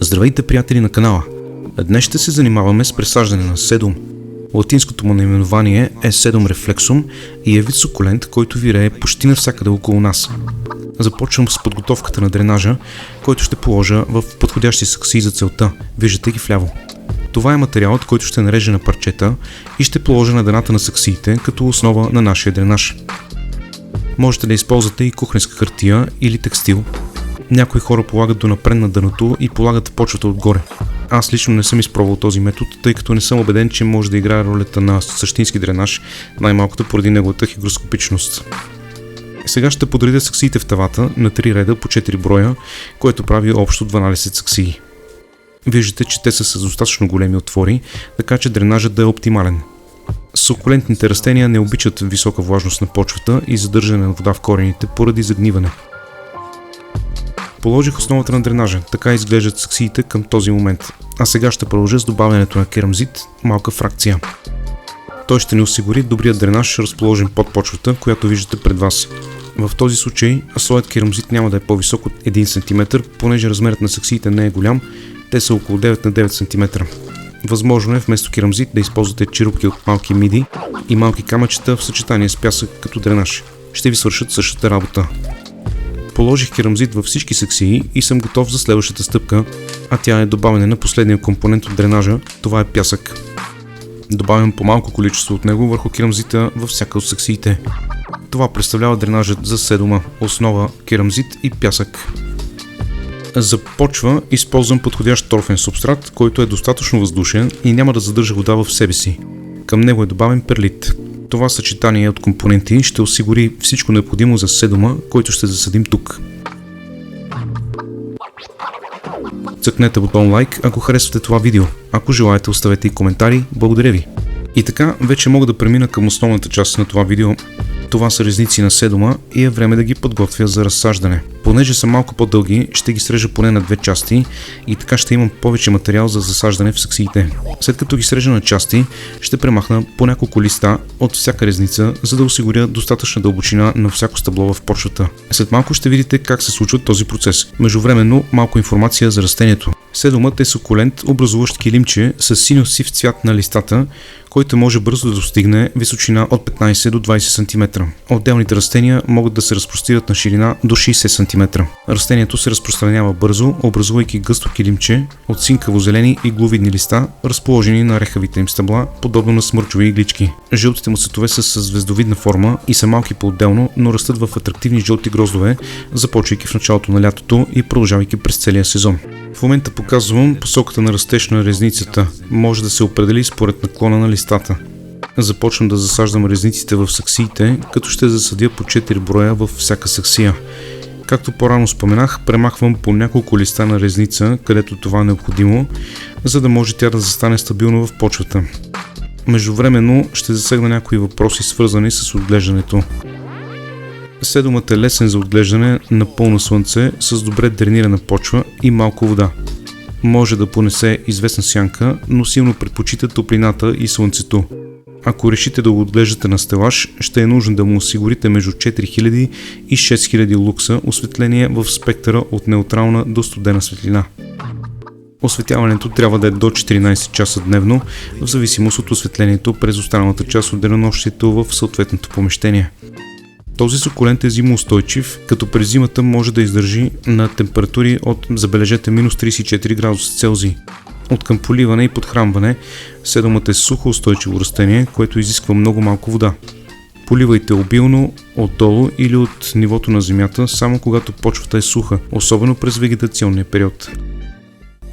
Здравейте, приятели на канала! Днес ще се занимаваме с пресаждане на седум. Латинското му наименование е Sedum reflexum и е вид сукулент, който вирее почти навсякъде около нас. Започвам с подготовката на дренажа, който ще положа в подходящи саксии за целта. Виждате ги вляво. Това е материалът, който ще нарежа на парчета и ще положа на дъната на саксиите като основа на нашия дренаж. Можете да използвате и кухненска хартия или текстил. Някои хора полагат донапред на дъното и полагат почвата отгоре. Аз лично не съм изпробвал този метод, тъй като не съм убеден, че може да играе ролята на същински дренаж, най-малкото поради неговата хигроскопичност. Сега ще подредя саксиите в тавата на 3 реда по 4 броя, което прави общо 12 саксии. Виждате, че те са с достатъчно големи отвори, така че дренажът да е оптимален. Сукулентните растения не обичат висока влажност на почвата и задържане на вода в корените поради загниване. Положих основата на дренажа, така изглеждат саксиите към този момент, а сега ще продължа с добавянето на керамзит, малка фракция. Той ще ни осигури добрият дренаж, разположен под почвата, която виждате пред вас. В този случай слоят керамзит няма да е по-висок от 1 см, понеже размерът на саксиите не е голям, те са около 9 на 9 см. Възможно е вместо керамзит да използвате черупки от малки миди и малки камъчета в съчетание с пясък като дренаж. Ще ви свършат същата работа. Положих керамзит във всички саксии и съм готов за следващата стъпка, а тя е добавяне на последния компонент от дренажа, това е пясък. Добавям по малко количество от него върху керамзита във всяка от саксиите. Това представлява дренажът за седума, основа, керамзит и пясък. За почва използвам подходящ торфен субстрат, който е достатъчно въздушен и няма да задържа вода в себе си. Към него е добавен перлит. Това съчетание от компоненти ще осигури всичко необходимо за седума, който ще засадим тук. Цъкнете бутон лайк, ако харесвате това видео. Ако желаете, оставете и коментари. Благодаря ви. И така, вече мога да премина към основната част на това видео. Това са резници на седума и е време да ги подготвя за разсаждане. Понеже са малко по-дълги, ще ги срежа поне на 2 части и така ще имам повече материал за засаждане в саксиите. След като ги срежа на части, ще премахна по няколко листа от всяка резница, за да осигуря достатъчна дълбочина на всяко стъбло в почвата. След малко ще видите как се случва този процес. Междувременно малко информация за растението. Седумът е сукулент, образуващ килимче с синьо-сив цвят на листата, който може бързо да достигне височина от 15 до 20 см. Отделните растения могат да се разпростират на ширина до 60 см. Растението се разпространява бързо, образувайки гъсто килимче от синкаво-зелени и игловидни листа, разположени на рехавите им стъбла, подобно на смърчови иглички. Жълтите му цветове са с звездовидна форма и са малки по-отделно, но растат в атрактивни жълти гроздове, започвайки в началото на лятото и продължавайки през целия сезон. В момента показвам посоката на растеж на резницата. Може да се определи според наклона на листата. Започвам да засаждам резниците в саксиите, като ще засадя по 4 броя във всяка саксия. Както по-рано споменах, премахвам по няколко листа на резница, където това е необходимо, за да може тя да застане стабилно в почвата. Междувременно ще засегна някои въпроси, свързани с отглеждането. Седумът е лесен за отглеждане на пълно слънце с добре дренирана почва и малко вода. Може да понесе известна сянка, но силно предпочита топлината и слънцето. Ако решите да го отглеждате на стелаж, ще е нужно да му осигурите между 4000 и 6000 лукса осветление в спектъра от неутрална до студена светлина. Осветяването трябва да е до 14 часа дневно, в зависимост от осветлението през останалата част от денонощието в съответното помещение. Този сукулент е зимоустойчив, като през зимата може да издържи на температури от, забележете, минус 34 градуса Целзий. От към поливане и подхранване, седумът е сухо устойчиво растение, което изисква много малко вода. Поливайте обилно отдолу или от нивото на земята, само когато почвата е суха, особено през вегетационния период.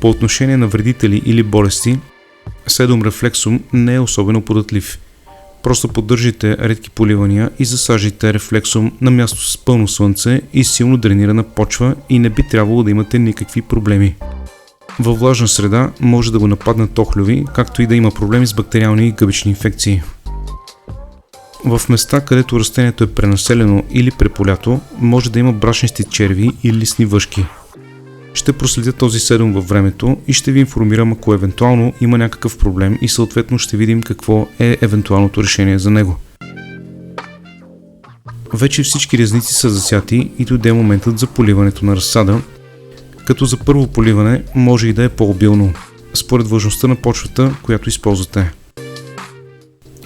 По отношение на вредители или болести, Sedum reflexum не е особено податлив. Просто поддържайте редки поливания и засаждайте рефлексум на място с пълно слънце и силно дренирана почва и не би трябвало да имате никакви проблеми. Във влажна среда може да го нападнат охлюви, както и да има проблеми с бактериални и гъбични инфекции. В места, където растението е пренаселено или преполято, може да има брашнисти черви и листни въшки. Ще проследя този седум във времето и ще ви информирам, ако евентуално има някакъв проблем и съответно ще видим какво е евентуалното решение за него. Вече всички резници са засяти и дойде моментът за поливането на разсада. като за първо поливане може и да е по-обилно, според влажността на почвата, която използвате.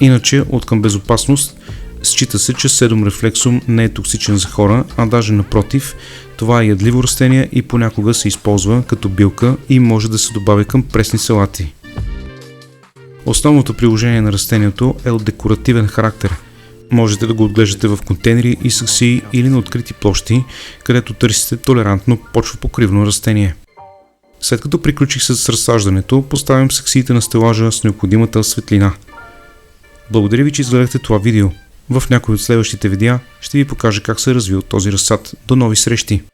Иначе, откъм безопасност, счита се, че Sedum reflexum не е токсичен за хора, а даже напротив, това е ядливо растение и понякога се използва като билка и може да се добави към пресни салати. Основното приложение на растението е от декоративен характер. Можете да го отглеждате в контейнери и саксии или на открити площи, където търсите толерантно почвопокривно растение. След като приключих с разсаждането, поставям саксиите на стелажа с необходимата светлина. Благодаря ви, че изгледахте това видео. В някои от следващите видеа ще ви покажа как се е развил този разсад. До нови срещи!